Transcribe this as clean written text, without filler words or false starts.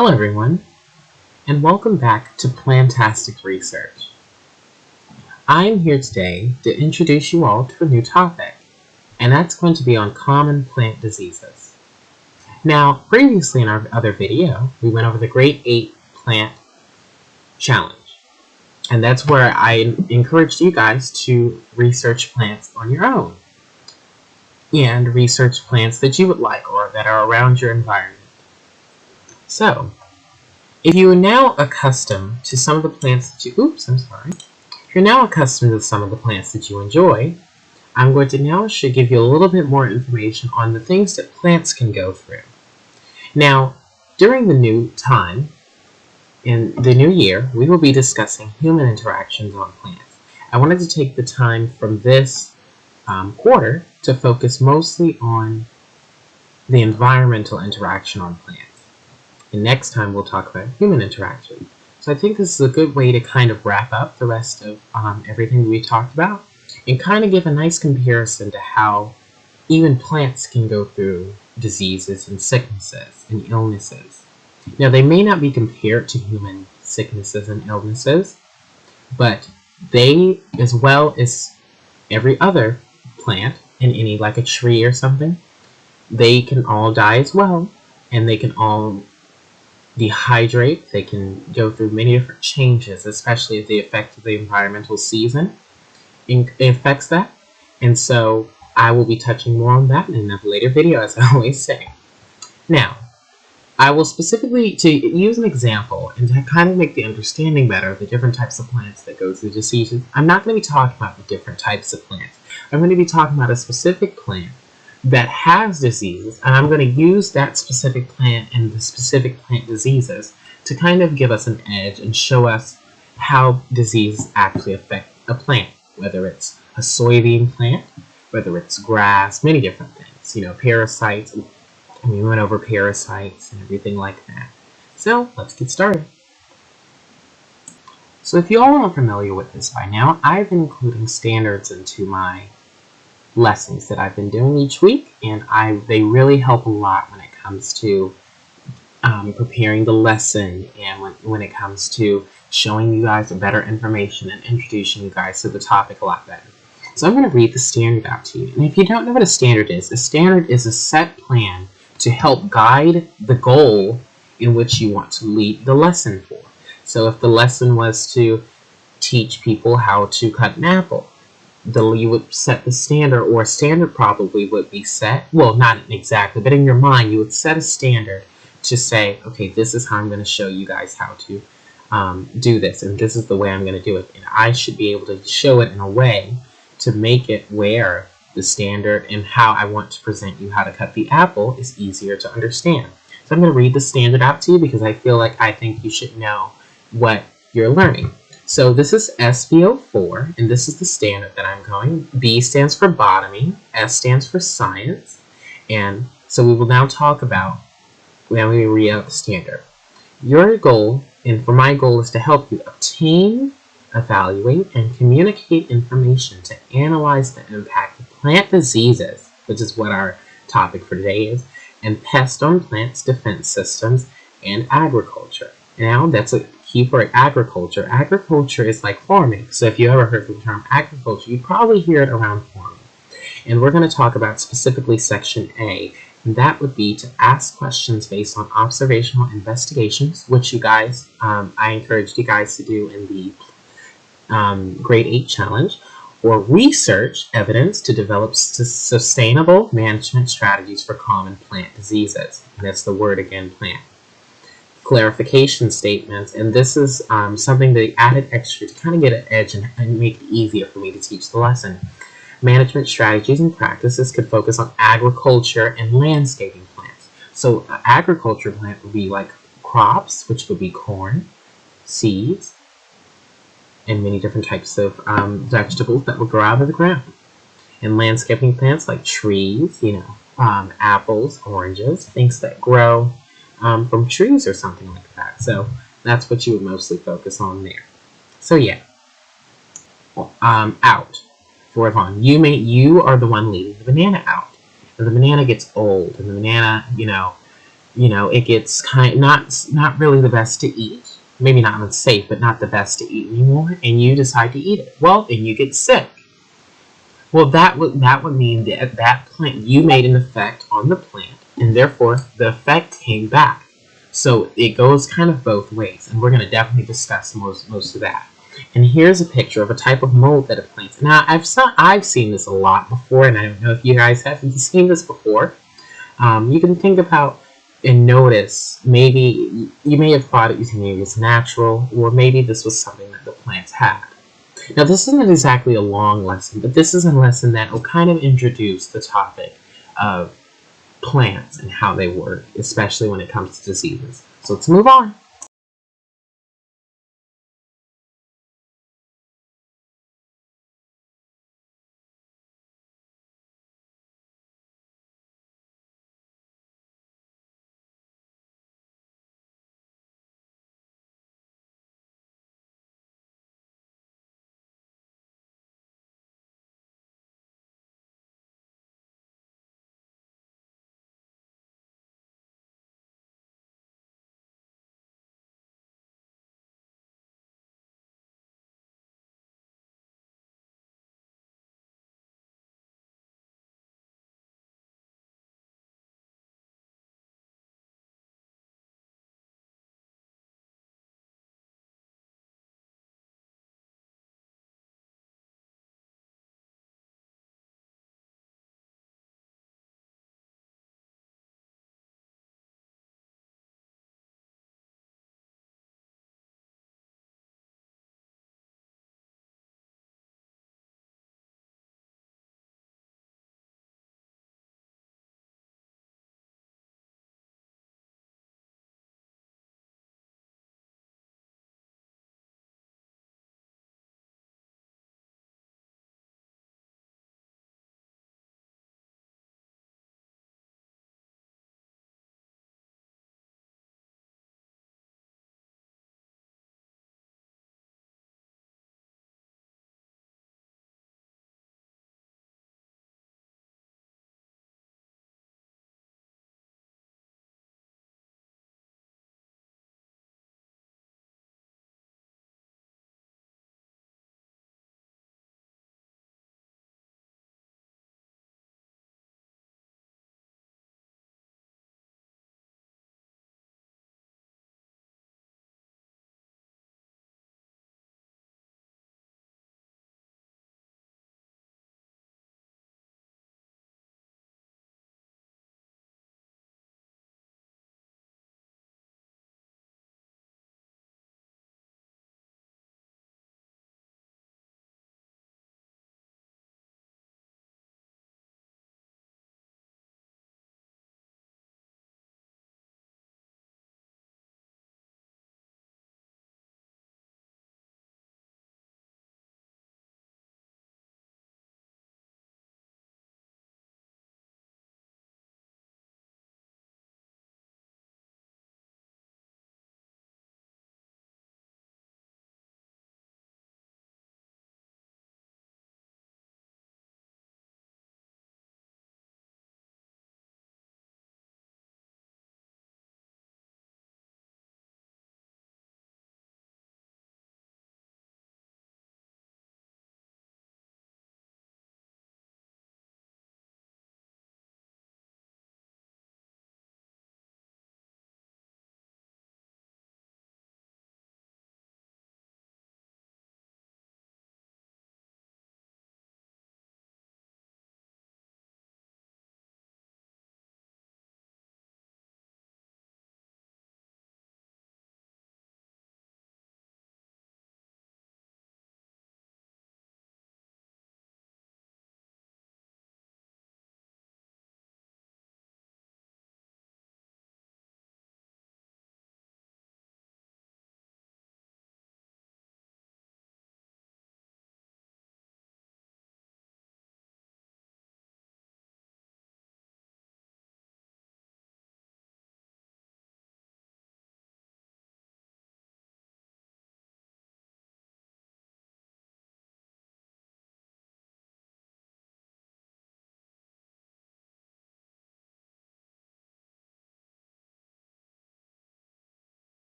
Hello everyone, and welcome back to Plantastic Research. I'm here today to introduce you all to a new topic, and that's going to be on common plant diseases. Now, previously in our other video, we went over the Grade 8 Plant Challenge, and that's where I encouraged you guys to research plants on your own, and research plants that you would like or that are around your environment. So, if you are now accustomed to some of the plants that if you're now accustomed to some of the plants that you enjoy, I'm going to now give you a little bit more information on the things that plants can go through. Now, during the new time, in the new year, we will be discussing human interactions on plants. I wanted to take the time from this quarter to focus mostly on the environmental interaction on plants. And next time we'll talk about human interaction. So I think this is a good way to kind of wrap up the rest of everything we talked about and kind of give a nice comparison to how even plants can go through diseases and sicknesses and illnesses. Now they may not be compared to human sicknesses and illnesses, but they, as well as every other plant in any, like a tree or something, they can all die as well, and they can all dehydrate. They can go through many different changes, especially if the effect of the environmental season affects that. And so I will be touching more on that in a later video, as I always say. Now, I will specifically to use an example and to kind of make the understanding better of the different types of plants that go through diseases. I'm not going to be talking about the different types of plants. I'm going to be talking about a specific plant that has diseases, and I'm going to use that specific plant and the specific plant diseases to kind of give us an edge and show us how diseases actually affect a plant, whether it's a soybean plant, whether it's grass, many different things, parasites. And we went over parasites and everything like that. So let's get started. So if you all aren't familiar with this by now, I've been including standards into my lessons that I've been doing each week, and they really help a lot when it comes to preparing the lesson and when it comes to showing you guys better information and introducing you guys to the topic a lot better. So I'm going to read the standard out to you. And if you don't know what a standard is a set plan to help guide the goal in which you want to lead the lesson for. So if the lesson was to teach people how to cut an apple, you would set the standard, or a standard probably would be set, well, not exactly, but in your mind you would set a standard to say, okay, this is how I'm going to show you guys how to do this, and this is the way I'm going to do it, and I should be able to show it in a way to make it where the standard and how I want to present you how to cut the apple is easier to understand. So I'm going to read the standard out to you because I think you should know what you're learning. So this is SVO4, and this is the standard that I'm going. B stands for botany, S stands for science, and so we will now talk about when we read out the standard. Your goal, and for my goal, is to help you obtain, evaluate, and communicate information to analyze the impact of plant diseases, which is what our topic for today is, and pests on plants, defense systems, and agriculture. Now, that's a key for agriculture. Agriculture is like farming. So if you ever heard the term agriculture, you probably hear it around farming. And we're going to talk about specifically Section A, and that would be to ask questions based on observational investigations, which you guys, I encouraged you guys to do in the Grade 8 Challenge, or research evidence to develop sustainable management strategies for common plant diseases. And that's the word again, plant. Clarification statements, and this is something they added extra to kind of get an edge and make it easier for me to teach the lesson. Management strategies and practices could focus on agriculture and landscaping plants. So agriculture plant would be like crops, which would be corn, seeds, and many different types of vegetables that would grow out of the ground. And landscaping plants like trees, apples, oranges, things that grow from trees or something like that. So that's what you would mostly focus on there. So yeah, out for Yvonne. You are the one leading the banana out, and the banana gets old, and the banana, it gets not really the best to eat. Maybe not unsafe, but not the best to eat anymore, and you decide to eat it. Well, and you get sick. Well, that would mean that plant, you made an effect on the plant, and therefore the effect came back. So it goes kind of both ways, and we're going to definitely discuss most of that. And here's a picture of a type of mold that it plants. Now, I've seen this a lot before, and I don't know if you guys have seen this before. You can think about and notice, maybe you may have thought it was natural, or maybe this was something that the plants had. Now, this isn't exactly a long lesson, but this is a lesson that will kind of introduce the topic of plants and how they work, especially when it comes to diseases. So let's move on.